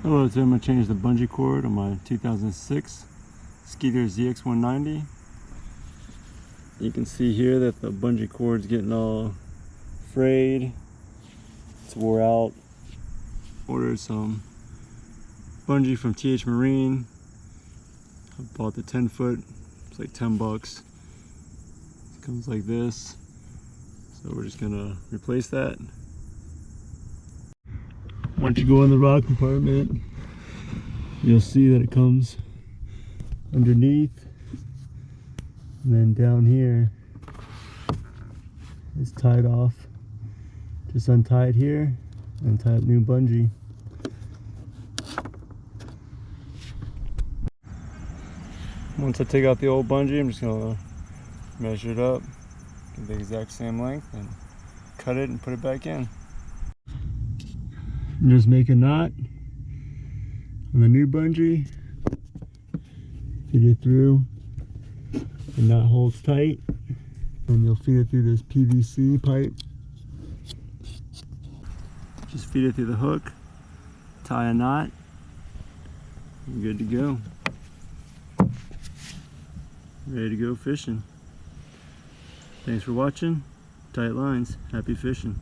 Hello, today I'm going to change the bungee cord on my 2006 Skeeter ZX190. You can see here that the bungee cord's getting all frayed. It's wore out. Ordered some bungee from TH Marine. I bought the 10-foot. It's like 10 bucks. It comes like this. So we're just going to replace that. Once you go in the rod compartment, you'll see that it comes underneath, and then down here it's tied off. Just untie it here and tie up new bungee. Once I take out the old bungee, I'm just going to measure it up, get the exact same length, and cut it and put it back in. And just make a knot on the new bungee, feed it through. The knot holds tight, and you'll feed it through this PVC pipe. Just feed it through the hook, tie a knot, and good to go. Ready to go fishing. Thanks for watching. Tight lines. Happy fishing.